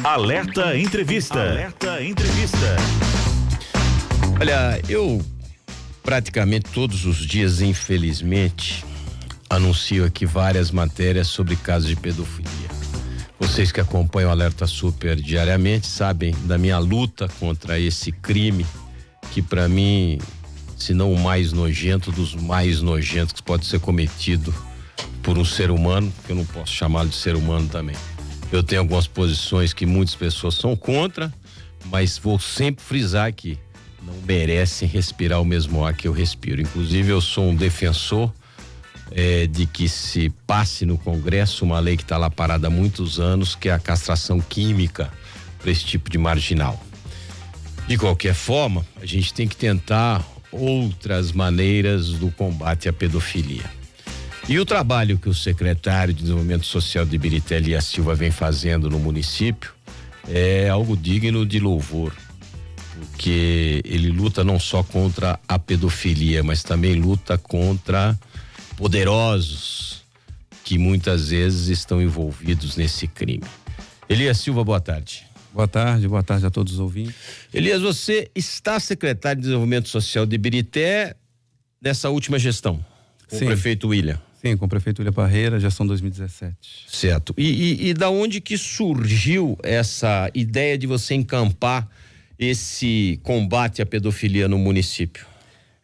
Alerta Entrevista. Alerta Entrevista. Olha, eu praticamente todos os dias, infelizmente, anuncio aqui várias matérias sobre casos de pedofilia. Vocês que acompanham o Alerta Super diariamente sabem da minha luta contra esse crime que, para mim, se não o mais nojento dos mais nojentos que pode ser cometido por um ser humano, que eu não posso chamá-lo de ser humano também. Eu tenho algumas posições que muitas pessoas são contra, mas vou sempre frisar que não merecem respirar o mesmo ar que eu respiro. Inclusive, eu sou um defensor de que se passe no Congresso uma lei que está lá parada há muitos anos, que é a castração química para esse tipo de marginal. De qualquer forma, a gente tem que tentar outras maneiras do combate à pedofilia. E o trabalho que o secretário de Desenvolvimento Social de Ibirité, Elias Silva, vem fazendo no município é algo digno de louvor, porque ele luta não só contra a pedofilia, mas também luta contra poderosos que muitas vezes estão envolvidos nesse crime. Elias Silva, boa tarde. Boa tarde a todos os ouvintes. Elias, você está secretário de Desenvolvimento Social de Ibirité nessa última gestão, com o prefeito William. Sim, com o prefeito William Parreira, gestão 2017. Certo. E da onde que surgiu essa ideia de você encampar esse combate à pedofilia no município?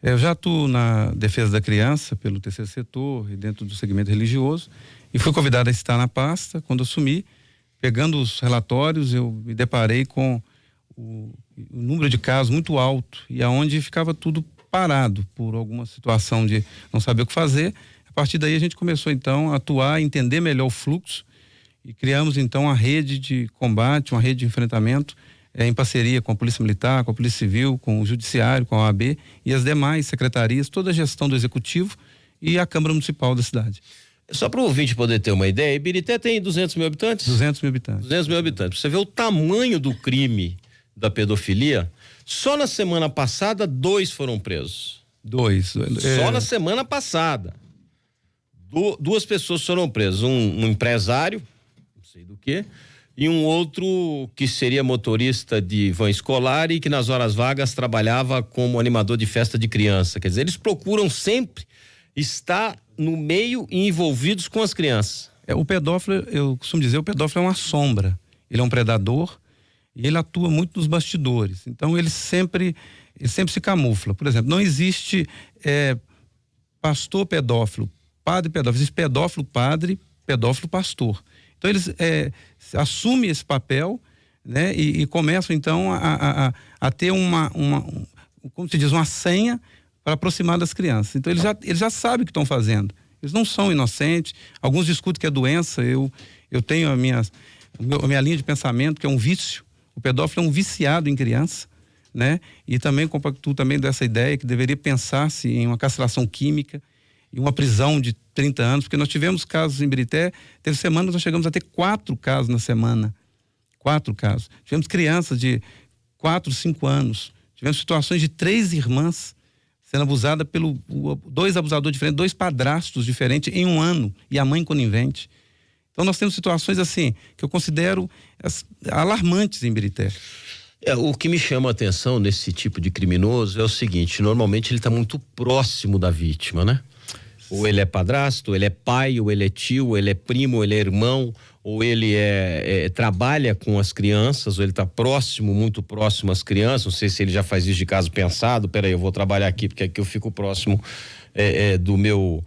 Eu já atuo na defesa da criança pelo terceiro setor e dentro do segmento religioso e fui convidado a estar na pasta. Quando assumi, pegando os relatórios, eu me deparei com o número de casos muito alto e aonde ficava tudo parado por alguma situação de não saber o que fazer. A partir daí a gente começou então a atuar, entender melhor o fluxo e criamos então a rede de combate, uma rede de enfrentamento em parceria com a Polícia Militar, com a Polícia Civil, com o Judiciário, com a OAB e as demais secretarias, toda a gestão do Executivo e a Câmara Municipal da cidade. Só para o ouvinte poder ter uma ideia, Ibirité tem 200 mil habitantes? 200 mil habitantes. 200 mil habitantes. Você vê o tamanho do crime da pedofilia. Só na semana passada, 2 foram presos. 2. Só na semana passada. 2 pessoas foram presas. Um empresário, não sei do que, e um outro que seria motorista de van escolar e que nas horas vagas trabalhava como animador de festa de criança. Quer dizer, eles procuram sempre estar no meio e envolvidos com as crianças. O pedófilo, eu costumo dizer, o pedófilo é uma sombra. Ele é um predador e ele atua muito nos bastidores. Então ele sempre se camufla. Por exemplo, não existe pastor pedófilo, padre pedófilo. Existe pedófilo padre, pedófilo pastor. Então eles assumem esse papel, né? E começam então a ter como se diz, uma senha para aproximar das crianças. Então eles já sabem o que estão fazendo. Eles não são inocentes. Alguns discutem que é doença. Eu tenho a minha linha de pensamento, que é um vício. O pedófilo é um viciado em criança, né? E também compactuo também dessa ideia que deveria pensar-se em uma castração química e uma prisão de 30 anos, porque nós tivemos casos em Ibirité, teve semanas nós chegamos a ter 4 casos na semana. 4 casos. Tivemos crianças de 4, 5 anos. Tivemos situações de 3 irmãs sendo abusada pelo 2 abusadores diferentes, 2 padrastos diferentes em um ano, e a mãe conivente. Então nós temos situações assim, que eu considero alarmantes em Ibirité. O que me chama a atenção nesse tipo de criminoso é o seguinte: normalmente ele está muito próximo da vítima, né? Ou ele é padrasto, ou ele é pai, ou ele é tio, ou ele é primo, ou ele é irmão, ou ele trabalha com as crianças, ou ele está próximo, muito próximo às crianças. Não sei se ele já faz isso de caso pensado. Peraí, eu vou trabalhar aqui, porque aqui eu fico próximo do meu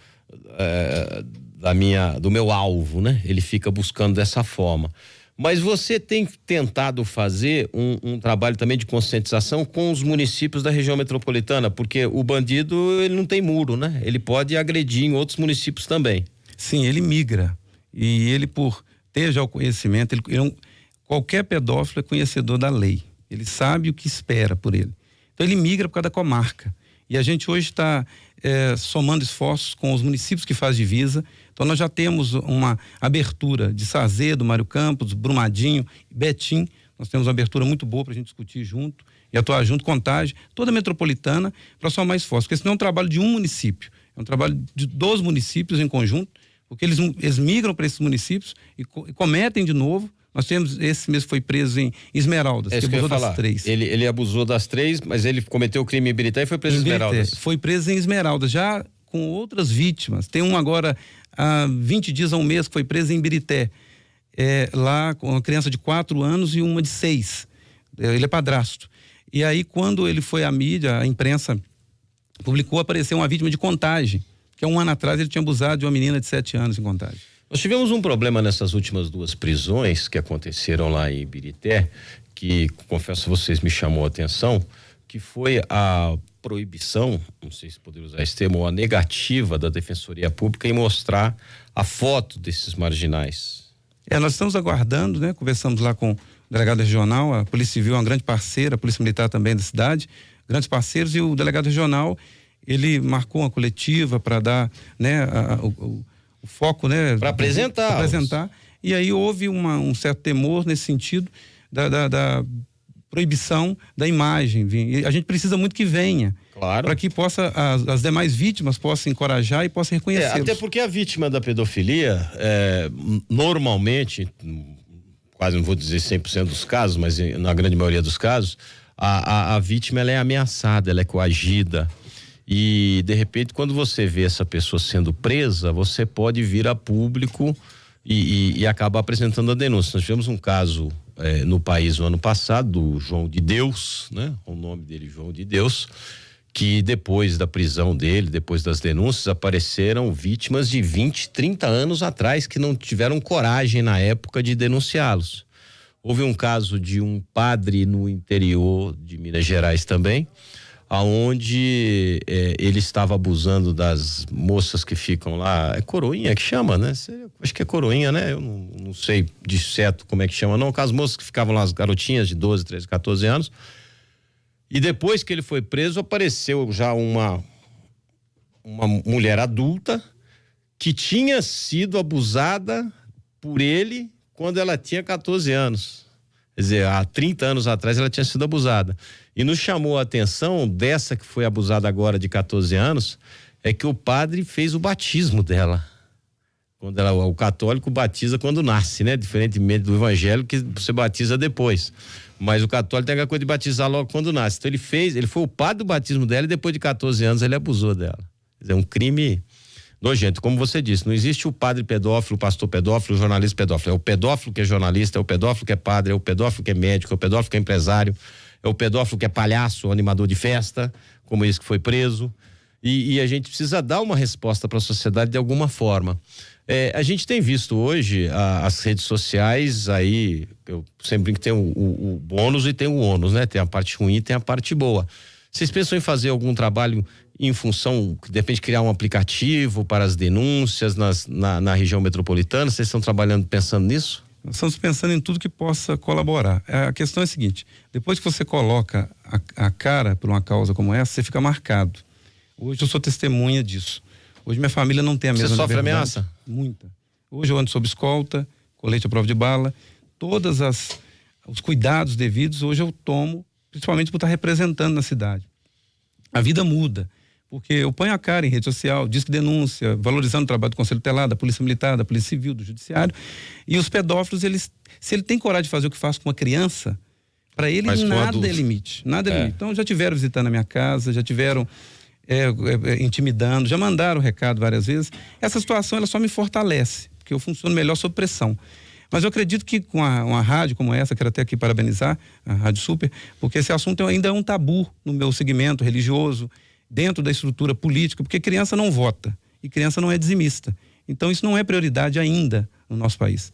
alvo, né? Ele fica buscando dessa forma. Mas você tem tentado fazer um trabalho também de conscientização com os municípios da região metropolitana, porque o bandido, ele não tem muro, né? Ele pode agredir em outros municípios também. Sim, ele migra. E ele, por ter já o conhecimento, qualquer pedófilo é conhecedor da lei. Ele sabe o que espera por ele. Então ele migra por causa da comarca. E a gente hoje está somando esforços com os municípios que fazem divisa. Então nós já temos uma abertura de Sarzedo, Mário Campos, Brumadinho, Betim. Nós temos uma abertura muito boa para a gente discutir junto e atuar junto, Contagem, toda a metropolitana, para somar esforços. Porque esse não é um trabalho de um município, é um trabalho de 2 municípios em conjunto, porque eles migram para esses municípios e cometem de novo Nós temos, esse mesmo foi preso em Esmeraldas, É isso que que eu ia abusou falar. das 3. Ele abusou das 3, mas ele cometeu o crime em Ibirité e foi preso em Esmeraldas. Foi preso em Esmeraldas, já com outras vítimas. Tem um agora, há 20 dias a um mês, que foi preso em Ibirité. Lá com uma criança de 4 anos e uma de 6. Ele é padrasto. E aí, quando ele foi à mídia, a imprensa publicou, apareceu uma vítima de Contagem, que há um ano atrás ele tinha abusado de uma menina de 7 anos em Contagem. Nós tivemos um problema nessas últimas 2 prisões que aconteceram lá em Ibirité, que, confesso a vocês, me chamou a atenção, que foi a proibição, não sei se poderia usar esse termo, ou a negativa da Defensoria Pública em mostrar a foto desses marginais. Nós estamos aguardando, né? Conversamos lá com o delegado regional, a Polícia Civil é uma grande parceira, a Polícia Militar também da cidade, grandes parceiros, e o delegado regional, ele marcou uma coletiva para dar, né, o foco, né? Para apresentar. E aí houve um certo temor nesse sentido da proibição da imagem. E a gente precisa muito que venha. Claro. Para que possa, as demais vítimas possam encorajar e possam reconhecê-los. Até porque a vítima da pedofilia, normalmente, quase não vou dizer 100% dos casos, mas na grande maioria dos casos, a vítima ela é ameaçada, ela é coagida. E, de repente, quando você vê essa pessoa sendo presa, você pode vir a público e acabar apresentando a denúncia. Nós tivemos um caso no país no ano passado, do João de Deus, né? O nome dele, João de Deus, que depois da prisão dele, depois das denúncias, apareceram vítimas de 20, 30 anos atrás que não tiveram coragem na época de denunciá-los. Houve um caso de um padre no interior de Minas Gerais também, aonde ele estava abusando das moças que ficam lá, é coroinha que chama, né? Acho que é coroinha, né? Eu não sei de certo como é que chama, não. As moças que ficavam lá, as garotinhas de 12, 13, 14 anos. E depois que ele foi preso, apareceu já uma mulher adulta que tinha sido abusada por ele quando ela tinha 14 anos. Quer dizer, há 30 anos atrás ela tinha sido abusada. E nos chamou a atenção dessa que foi abusada agora de 14 anos, é que o padre fez o batismo dela. O católico batiza quando nasce, né? Diferentemente do evangélico, que você batiza depois. Mas o católico tem aquela coisa de batizar logo quando nasce. Então ele foi o padre do batismo dela e depois de 14 anos ele abusou dela. Quer dizer, um crime nojento. Como você disse, não existe o padre pedófilo, o pastor pedófilo, o jornalista pedófilo. É o pedófilo que é jornalista, é o pedófilo que é padre, é o pedófilo que é médico, é o pedófilo que é empresário, é o pedófilo que é palhaço, animador de festa, como esse que foi preso. E a gente precisa dar uma resposta para a sociedade de alguma forma. A gente tem visto hoje as redes sociais aí, eu sempre brinco que tem o bônus e tem o ônus, né? Tem a parte ruim e tem a parte boa. Vocês pensam em fazer algum trabalho em função, de repente criar um aplicativo para as denúncias na região metropolitana? Vocês estão trabalhando pensando nisso? Nós estamos pensando em tudo que possa colaborar. A questão é a seguinte: depois que você coloca a cara por uma causa como essa, você fica marcado. Hoje eu sou testemunha disso. Hoje minha família não tem a mesma liberdade. Você sofre ameaça? Muita. Hoje eu ando sob escolta, colete à prova de bala, todos os cuidados devidos hoje eu tomo, principalmente por estar representando na cidade. A vida muda, porque eu ponho a cara em rede social, disco denúncia, valorizando o trabalho do Conselho Tutelar, da Polícia Militar, da Polícia Civil, do Judiciário, e os pedófilos, se ele tem coragem de fazer o que faz com uma criança, para ele nada é limite, nada é limite. Então já tiveram visitando a minha casa, já tiveram intimidando, já mandaram recado várias vezes. Essa situação ela só me fortalece, porque eu funciono melhor sob pressão. Mas eu acredito que com uma rádio como essa, quero até aqui parabenizar a Rádio Super, porque esse assunto ainda é um tabu no meu segmento religioso, dentro da estrutura política, porque criança não vota e criança não é dizimista. Então isso não é prioridade ainda no nosso país.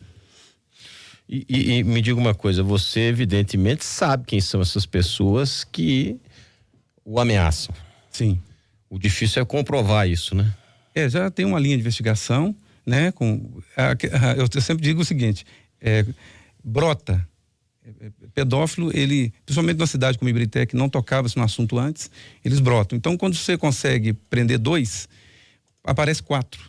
E me diga uma coisa, você evidentemente sabe quem são essas pessoas que o ameaçam. Sim. O difícil é comprovar isso, né? Já tem uma linha de investigação, né? Eu sempre digo o seguinte, brota. Pedófilo, principalmente numa cidade como Ibirité, que não tocava-se no assunto antes, eles brotam. Então, quando você consegue prender 2, aparece 4.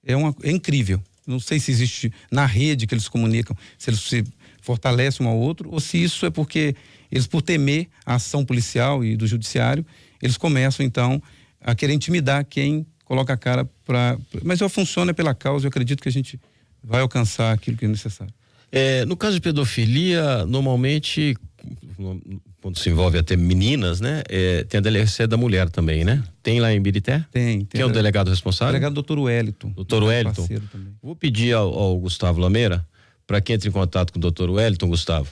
É incrível. Não sei se existe na rede que eles se comunicam, se eles se fortalecem um ao outro, ou se isso é porque eles, por temer a ação policial e do judiciário, eles começam, então, a querer intimidar quem coloca a cara para... Mas funciona pela causa, eu acredito que a gente vai alcançar aquilo que é necessário. No caso de pedofilia, normalmente, quando se envolve até meninas, né? Tem a delegacia da mulher também, né? Tem lá em Ibirité? Tem. Quem é o delegado responsável? O delegado doutor Wellington. Doutor Wellington. Vou pedir ao Gustavo Lameira para que entre em contato com o doutor Wellington, Gustavo,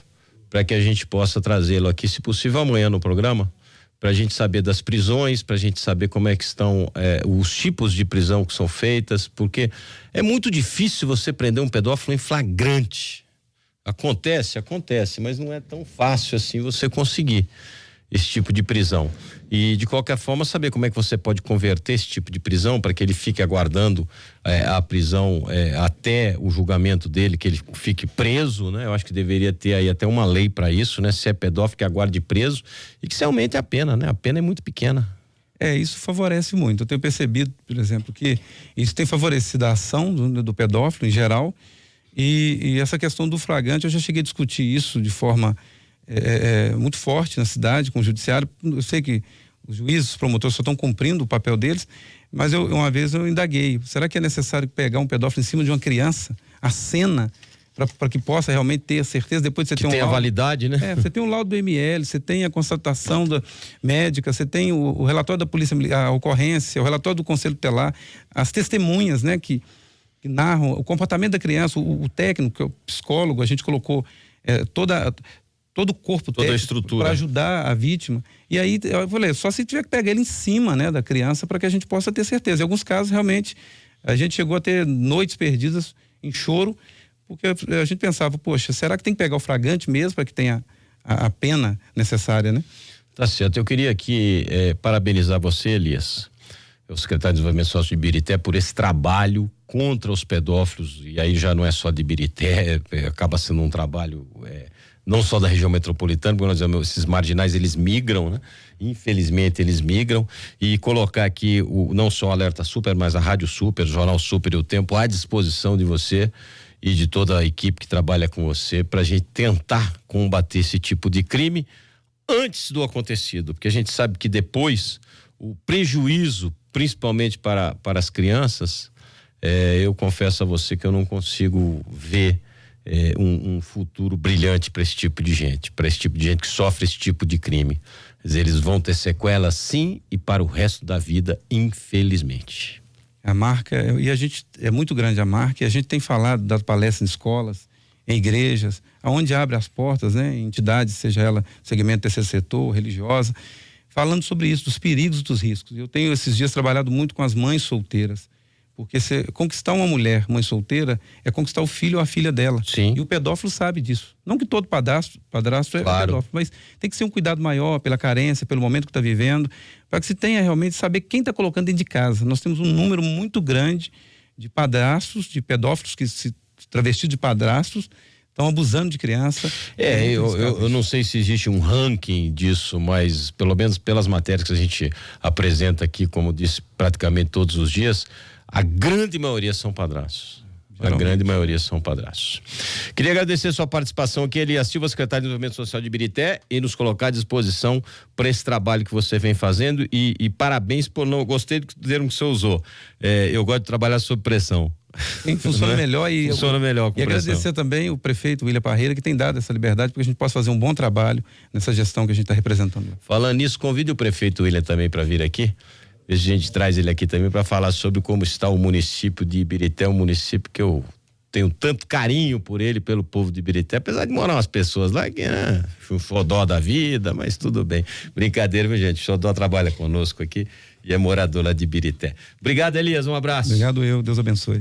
para que a gente possa trazê-lo aqui, se possível, amanhã no programa, para a gente saber das prisões, para a gente saber como é que estão os tipos de prisão que são feitas, porque é muito difícil você prender um pedófilo em flagrante. Acontece, mas não é tão fácil assim você conseguir esse tipo de prisão. E de qualquer forma saber como é que você pode converter esse tipo de prisão para que ele fique aguardando a prisão até o julgamento dele, que ele fique preso, né? Eu acho que deveria ter aí até uma lei para isso, né? Se é pedófilo, que aguarde preso e que se aumente a pena, né? A pena é muito pequena. Isso favorece muito. Eu tenho percebido, por exemplo, que isso tem favorecido a ação do pedófilo em geral, e essa questão do flagrante, eu já cheguei a discutir isso de forma muito forte na cidade, com o judiciário. Eu sei que os juízes, os promotores só estão cumprindo o papel deles, mas uma vez eu indaguei, será que é necessário pegar um pedófilo em cima de uma criança, a cena, para que possa realmente ter a certeza? Depois você tem a validade, né? Você tem um laudo do ML, você tem a constatação médica, você tem o relatório da polícia, a ocorrência, o relatório do conselho tutelar, as testemunhas, né, que narram o comportamento da criança, o técnico, o psicólogo, a gente colocou todo o corpo toda a estrutura para ajudar a vítima. E aí eu falei, só se tiver que pegar ele em cima, né, da criança, para que a gente possa ter certeza. Em alguns casos, realmente, a gente chegou a ter noites perdidas em choro, porque a gente pensava, poxa, será que tem que pegar o flagrante mesmo para que tenha a pena necessária, né? Tá certo. Eu queria aqui parabenizar você, Elias, o secretário de Desenvolvimento Social de Ibirité, por esse trabalho contra os pedófilos, e aí já não é só de Ibirité, acaba sendo um trabalho não só da região metropolitana, porque nós dizemos, esses marginais, eles migram, né? Infelizmente eles migram, e colocar aqui não só o Alerta Super, mas a Rádio Super, o Jornal Super e o Tempo à disposição de você e de toda a equipe que trabalha com você, pra gente tentar combater esse tipo de crime antes do acontecido, porque a gente sabe que depois o prejuízo, principalmente para as crianças, eu confesso a você que eu não consigo ver um futuro brilhante para esse tipo de gente, que sofre esse tipo de crime. Quer dizer, eles vão ter sequelas sim, e para o resto da vida, infelizmente. A marca, e a gente, é muito grande a marca, e a gente tem falado das palestras em escolas, em igrejas, aonde abre as portas, né, em entidades, seja ela segmento terceiro setor, religiosa, falando sobre isso, dos perigos e dos riscos. Eu tenho esses dias trabalhado muito com as mães solteiras, porque conquistar uma mulher, mãe solteira, é conquistar o filho ou a filha dela. Sim. E o pedófilo sabe disso. Não que todo padrasto é pedófilo, mas tem que ser um cuidado maior pela carência, pelo momento que está vivendo, para que se tenha realmente saber quem está colocando dentro de casa. Nós temos um número muito grande de padrastos, de pedófilos que se travestidos de padrastos, estão abusando de criança. Eu não sei se existe um ranking disso, mas pelo menos pelas matérias que a gente apresenta aqui, como disse, praticamente todos os dias, a grande maioria são padrastos. A grande maioria são padrastos. Queria agradecer a sua participação aqui, Elias Silva, secretário de Desenvolvimento Social de Ibirité, e nos colocar à disposição para esse trabalho que você vem fazendo, e parabéns por gostei do termo que você usou. Eu gosto de trabalhar sob pressão. Sim, funciona melhor funciona melhor com e pressão. Agradecer também o prefeito William Parreira, que tem dado essa liberdade para que a gente possa fazer um bom trabalho nessa gestão que a gente está representando. Falando nisso, convide o prefeito William também para vir aqui. A gente traz ele aqui também para falar sobre como está o município de Ibirité, um município que eu tenho tanto carinho por ele, pelo povo de Ibirité, apesar de morar umas pessoas lá que o xodó da vida, mas tudo bem. Brincadeira, viu, gente? O xodó trabalha conosco aqui e é morador lá de Ibirité. Obrigado, Elias, um abraço. Obrigado Deus abençoe.